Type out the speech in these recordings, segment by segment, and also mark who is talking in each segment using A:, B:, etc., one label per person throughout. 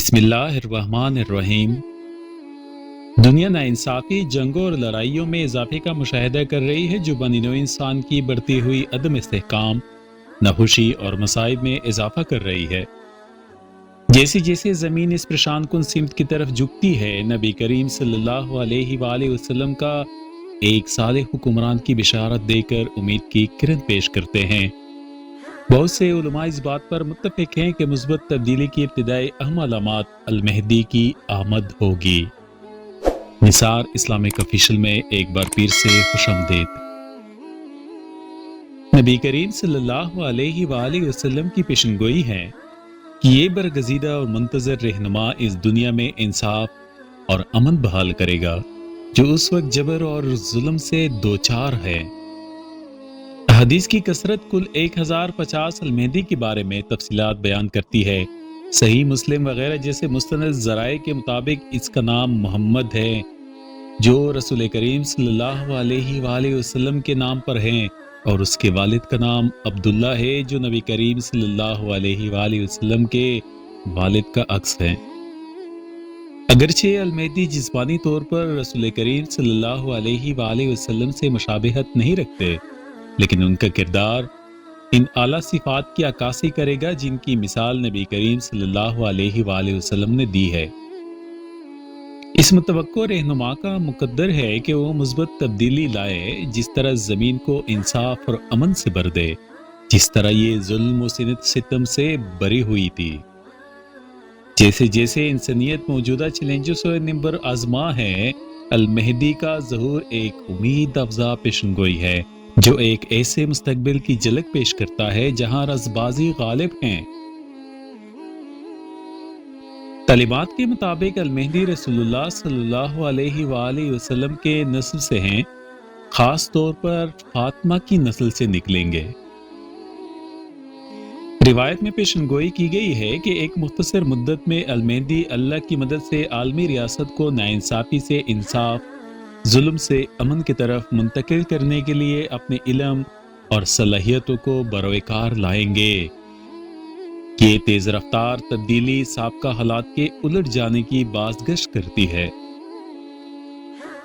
A: بسم اللہ الرحمن الرحیم۔ دنیا ناانصافی، جنگوں اور لڑائیوں میں اضافے کا مشاہدہ کر رہی ہے، جو بنی نوع انسان کی بڑھتی ہوئی عدم استحکام، ناخوشی اور مصائب میں اضافہ کر رہی ہے۔ جیسے جیسے زمین اس پریشان کن سمت کی طرف جھکتی ہے، نبی کریم صلی اللہ علیہ وآلہ وسلم کا ایک صالح حکمران کی بشارت دے کر امید کی کرن پیش کرتے ہیں۔ بہت سے علماء اس بات پر متفق ہیں کہ مثبت تبدیلی کی ابتدائی اہم علامات المہدی کی آمد ہوگی۔ نثار اسلامک آفیشل میں ایک بار پھر سے خوش آمدید۔ نبی کریم صلی اللہ علیہ وآلہ وسلم کی پیشنگوئی ہے کہ یہ برگزیدہ اور منتظر رہنما اس دنیا میں انصاف اور امن بحال کرے گا، جو اس وقت جبر اور ظلم سے دوچار ہے۔ حدیث کی کثرت کل 1050 المہدی کے بارے میں تفصیلات بیان کرتی ہے۔ صحیح مسلم وغیرہ جیسے مستند ذرائع کے مطابق اس کا نام محمد ہے، جو رسول کریم صلی اللہ علیہ وآلہ وسلم کے نام پر ہیں، اور اس کے والد کا نام عبداللہ ہے، جو نبی کریم صلی اللہ علیہ وآلہ وسلم کے والد کا عکس ہے۔ اگرچہ المہدی جسمانی طور پر رسول کریم صلی اللہ علیہ وآلہ وسلم سے مشابہت نہیں رکھتے، لیکن ان کا کردار ان اعلیٰ صفات کی عکاسی کرے گا جن کی مثال نبی کریم صلی اللہ علیہ وآلہ وسلم نے دی ہے۔ اس متوقع رہنما کا مقدر ہے کہ وہ مثبت تبدیلی لائے، جس طرح زمین کو انصاف اور امن سے بھر دے، جس طرح یہ ظلم و ستم سے بری ہوئی تھی۔ جیسے جیسے انسانیت موجودہ چیلنجوں سے نمبر آزما ہے، المہدی کا ظہور ایک امید افزا پیشنگوئی ہے، جو ایک ایسے مستقبل کی جھلک پیش کرتا ہے جہاں رازبازی غالب ہیں۔ تعلیمات کے مطابق المہدی رسول اللہ صلی اللہ علیہ وآلہ وسلم کے نسل سے ہیں، خاص طور پر فاطمہ کی نسل سے نکلیں گے۔ روایت میں پیشنگوئی کی گئی ہے کہ ایک مختصر مدت میں المہدی اللہ کی مدد سے عالمی ریاست کو ناانصافی سے انصاف، ظلم سے امن کی طرف منتقل کرنے کے لیے اپنے علم اور صلاحیتوں کو بروئے کار لائیں گے۔ یہ تیز رفتار تبدیلی سابقہ حالات کے الٹ جانے کی بازگشت کرتی ہے۔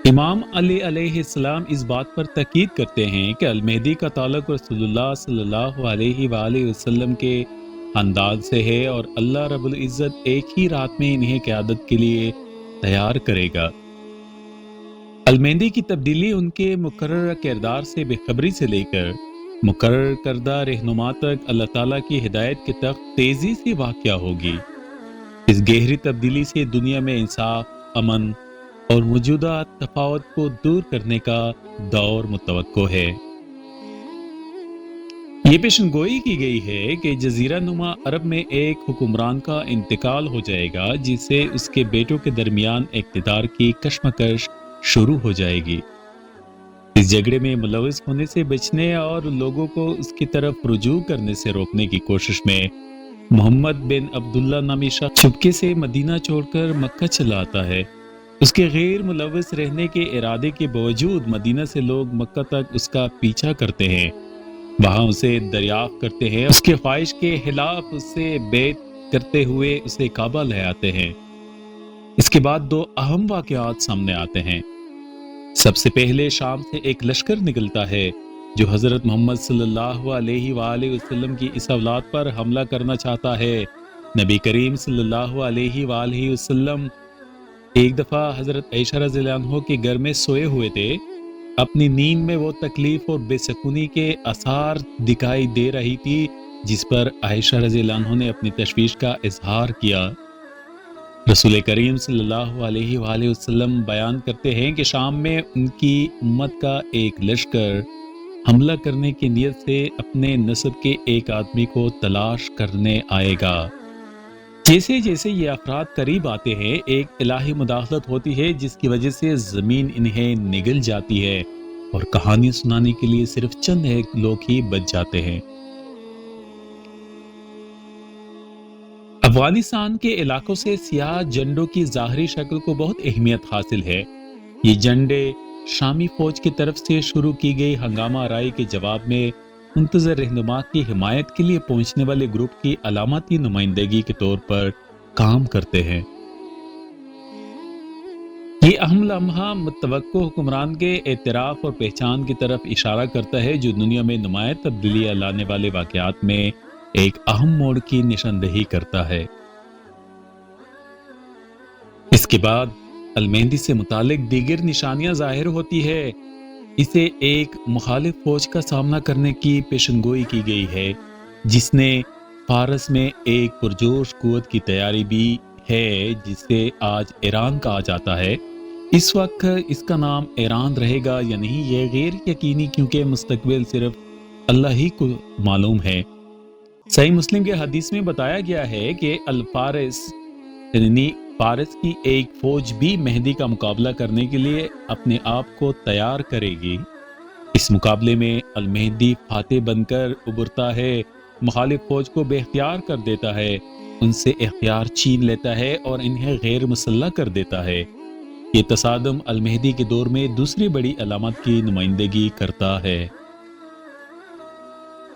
A: امام علی علیہ السلام اس بات پر تاکید کرتے ہیں کہ المہدی کا تعلق رسول اللہ صلی اللہ علیہ وآلہ وسلم کے خاندان سے ہے، اور اللہ رب العزت ایک ہی رات میں انہیں قیادت کے لیے تیار کرے گا۔ المہدی کی تبدیلی ان کے مقررہ کردار سے بے خبری سے لے کر مقرر کردہ رہنما تک اللہ تعالیٰ کی ہدایت کے تخت تیزی سے واقع ہوگی۔ اس گہری تبدیلی سے دنیا میں انصاف، امن اور موجودہ تفاوت کو دور کرنے کا دور متوقع ہے۔ یہ پیشنگوئی کی گئی ہے کہ جزیرہ نما عرب میں ایک حکمران کا انتقال ہو جائے گا، جس سے اس کے بیٹوں کے درمیان اقتدار کی کشمکش شروع ہو جائے گی۔ اس جھگڑے میں ملوث ہونے سے بچنے اور لوگوں کو اس کی طرف رجوع کرنے سے روکنے کی کوشش میں محمد بن عبداللہ نامی شخص چپکے سے مدینہ چھوڑ کر مکہ چلا آتا ہے۔ اس کے غیر ملوث رہنے کے ارادے کے باوجود مدینہ سے لوگ مکہ تک اس کا پیچھا کرتے ہیں، وہاں اسے دریافت کرتے ہیں، اس کے خواہش کے خلاف اس سے بیعت کرتے ہوئے اسے کعبہ لے آتے ہیں۔ اس کے بعد دو اہم واقعات سامنے آتے ہیں۔ سب سے پہلے شام سے ایک لشکر نکلتا ہے جو حضرت محمد صلی اللہ علیہ وآلہ وسلم کی اس اولاد پر حملہ کرنا چاہتا ہے۔ نبی کریم صلی اللہ علیہ وآلہ وسلم ایک دفعہ حضرت عائشہ رضی اللہ عنہ کے گھر میں سوئے ہوئے تھے۔ اپنی نیند میں وہ تکلیف اور بے سکونی کے آثار دکھائی دے رہی تھی، جس پر عائشہ رضی اللہ عنہ نے اپنی تشویش کا اظہار کیا۔ رسول کریم صلی اللہ علیہ وآلہ وسلم بیان کرتے ہیں کہ شام میں ان کی امت کا ایک لشکر حملہ کرنے کی نیت سے اپنے نسب کے ایک آدمی کو تلاش کرنے آئے گا۔ جیسے جیسے یہ افراد قریب آتے ہیں، ایک الہی مداخلت ہوتی ہے جس کی وجہ سے زمین انہیں نگل جاتی ہے، اور کہانی سنانے کے لیے صرف چند ایک لوگ ہی بچ جاتے ہیں۔ افغانستان کے علاقوں سے سیاہ جھنڈوں کی ظاہری شکل کو بہت اہمیت حاصل ہے۔ یہ جھنڈے شامی فوج کی طرف سے شروع کی گئی ہنگامہ آرائی کے جواب میں منتظر رہنما کی حمایت کے لیے پہنچنے والے گروپ کی علامتی نمائندگی کے طور پر کام کرتے ہیں۔ یہ اہم لمحہ متوقع حکمران کے اعتراف اور پہچان کی طرف اشارہ کرتا ہے، جو دنیا میں نمایاں تبدیلیاں لانے والے واقعات میں ایک اہم موڑ کی نشاندہی کرتا ہے۔ اس کے بعد المہدی سے متعلق دیگر نشانیاں ظاہر ہوتی ہے۔ اسے ایک مخالف فوج کا سامنا کرنے کی پیشنگوئی کی گئی ہے، جس نے فارس میں ایک پرجوش قوت کی تیاری بھی ہے، جسے آج ایران کہا جاتا ہے۔ اس وقت اس کا نام ایران رہے گا یا نہیں یہ غیر یقینی، کیونکہ مستقبل صرف اللہ ہی کو معلوم ہے۔ صحیح مسلم کے حدیث میں بتایا گیا ہے کہ الفارس یعنی فارس کی ایک فوج بھی مہدی کا مقابلہ کرنے کے لیے اپنے آپ کو تیار کرے گی۔ اس مقابلے میں المہدی فاتح بن کر ابھرتا ہے، مخالف فوج کو بے اختیار کر دیتا ہے، ان سے اختیار چھین لیتا ہے اور انہیں غیر مسلح کر دیتا ہے۔ یہ تصادم المہدی کے دور میں دوسری بڑی علامت کی نمائندگی کرتا ہے۔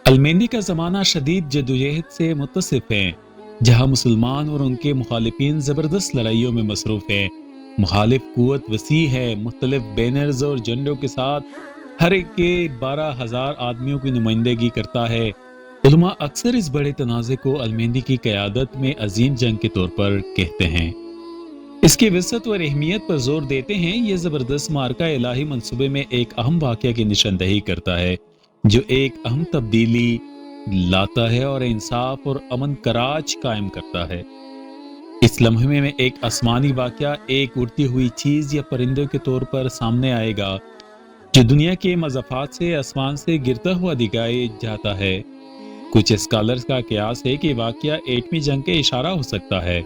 A: المہدی کا زمانہ شدید جدوجہد سے متصف ہے، جہاں مسلمان اور ان کے مخالفین زبردست لڑائیوں میں مصروف ہیں۔ مخالف قوت وسیع ہے، مختلف بینرز اور جھنڈوں کے ساتھ، ہر ایک کے 12,000 آدمیوں کی نمائندگی کرتا ہے۔ علماء اکثر اس بڑے تنازع کو المہدی کی قیادت میں عظیم جنگ کے طور پر کہتے ہیں۔ اس کی وسعت اور اہمیت پر زور دیتے ہیں۔ یہ زبردست معرکہ الہی منصوبے میں ایک اہم واقعہ کی نشاندہی کرتا ہے، جو ایک اہم تبدیلی لاتا ہے اور انصاف اور امن کا راج قائم کرتا ہے۔ اس لمحے میں ایک آسمانی واقعہ ایک اڑتی ہوئی چیز یا پرندے کے طور پر سامنے آئے گا، جو دنیا کے مضافات سے آسمان سے گرتا ہوا دکھائی جاتا ہے۔ کچھ اسکالرز کا قیاس ہے کہ واقعہ ایٹمی جنگ کے اشارہ ہو سکتا ہے،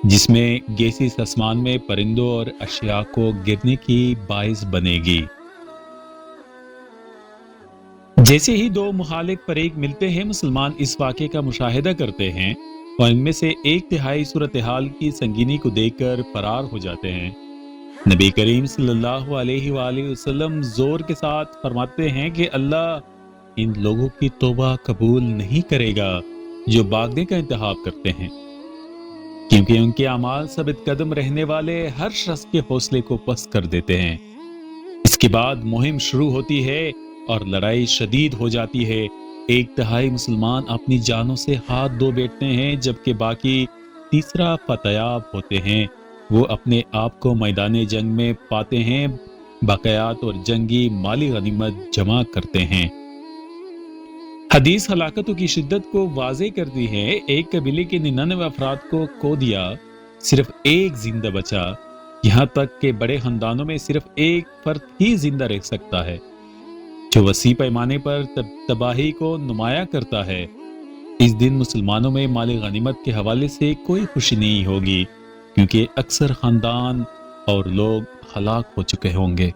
A: جس میں گیسیس آسمان میں پرندوں اور اشیاء کو گرنے کی باعث بنے گی۔ جیسے ہی دو مخالف فریق ملتے ہیں، مسلمان اس واقعے کا مشاہدہ کرتے ہیں اور ان میں سے ایک تہائی صورتحال کی سنگینی کو دیکھ کر فرار ہو جاتے ہیں۔ نبی کریم صلی اللہ علیہ وآلہ وسلم زور کے ساتھ فرماتے ہیں کہ اللہ ان لوگوں کی توبہ قبول نہیں کرے گا جو بھاگنے کا انتخاب کرتے ہیں، کیونکہ ان کے اعمال ثابت قدم رہنے والے ہر شخص کے حوصلے کو پست کر دیتے ہیں۔ اس کے بعد مہم شروع ہوتی ہے اور لڑائی شدید ہو جاتی ہے۔ ایک تہائی مسلمان اپنی جانوں سے ہاتھ دھو بیٹھتے ہیں، جبکہ باقی تیسرا فتیاب ہوتے ہیں۔ وہ اپنے آپ کو میدان جنگ میں پاتے ہیں، باقیات اور جنگی مالی غنیمت جمع کرتے ہیں۔ حدیث ہلاکتوں کی شدت کو واضح کرتی ہے۔ ایک قبیلے کے 99 افراد کو کھو دیا، صرف ایک زندہ بچا، یہاں تک کہ بڑے خاندانوں میں صرف ایک فرد ہی زندہ رہ سکتا ہے، جو وسیع پیمانے پر تباہی کو نمایاں کرتا ہے۔ اس دن مسلمانوں میں مال غنیمت کے حوالے سے کوئی خوشی نہیں ہوگی، کیونکہ اکثر خاندان اور لوگ ہلاک ہو چکے ہوں گے۔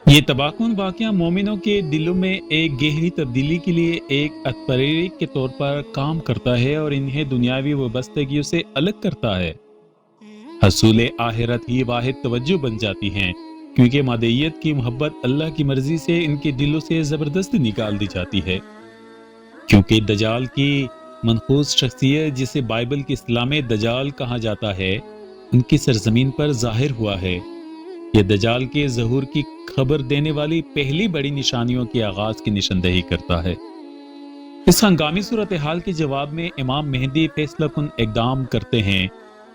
A: یہ تباہ کن واقعہ مومنوں کے دلوں میں ایک گہری تبدیلی کے لیے ایک اتپریرک کے طور پر کام کرتا ہے اور انہیں دنیاوی وابستگیوں سے الگ کرتا ہے۔ حصول آخرت ہی واحد توجہ بن جاتی ہیں، کیونکہ مادیت کی محبت اللہ کی مرضی سے ان کے دلوں سے زبردست نکال دی جاتی ہے۔ کیونکہ دجال کی منحوس شخصیت، جسے بائبل کی اصطلاح میں دجال کہا جاتا ہے، ان کی سرزمین پر ظاہر ہوا ہے۔ یہ دجال کے ظہور کی خبر دینے والی پہلی بڑی نشانیوں کے آغاز کی نشاندہی کرتا ہے۔ اس ہنگامی صورتحال کے جواب میں امام مہدی فیصلہ کن اقدام کرتے ہیں۔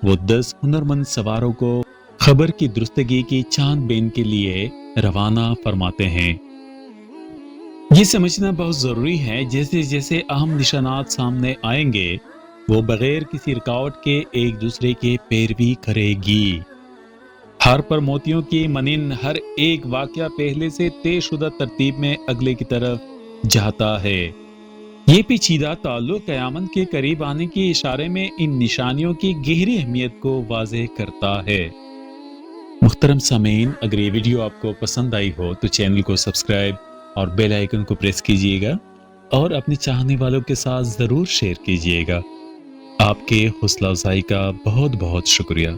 A: وہ 10 ہنرمند سواروں کو خبر کی درستگی کی چاند بین کے لیے روانہ فرماتے ہیں۔ یہ سمجھنا بہت ضروری ہے، جیسے جیسے اہم نشانات سامنے آئیں گے، وہ بغیر کسی رکاوٹ کے ایک دوسرے کے پیروی کرے گی۔ ہر پر موتیوں کی مانند ہر ایک واقعہ پہلے سے طے شدہ ترتیب میں اگلے کی طرف جاتا ہے۔ یہ پیچیدہ تعلق قیامت کے قریب آنے کے اشارے میں ان نشانیوں کی گہری اہمیت کو واضح کرتا ہے۔ محترم سامعین، اگر یہ ویڈیو آپ کو پسند آئی ہو تو چینل کو سبسکرائب اور بیل آئیکن کو پریس کیجیے گا اور اپنے چاہنے والوں کے ساتھ ضرور شیئر کیجیے گا۔ آپ کے حوصلہ افزائی کا بہت بہت شکریہ۔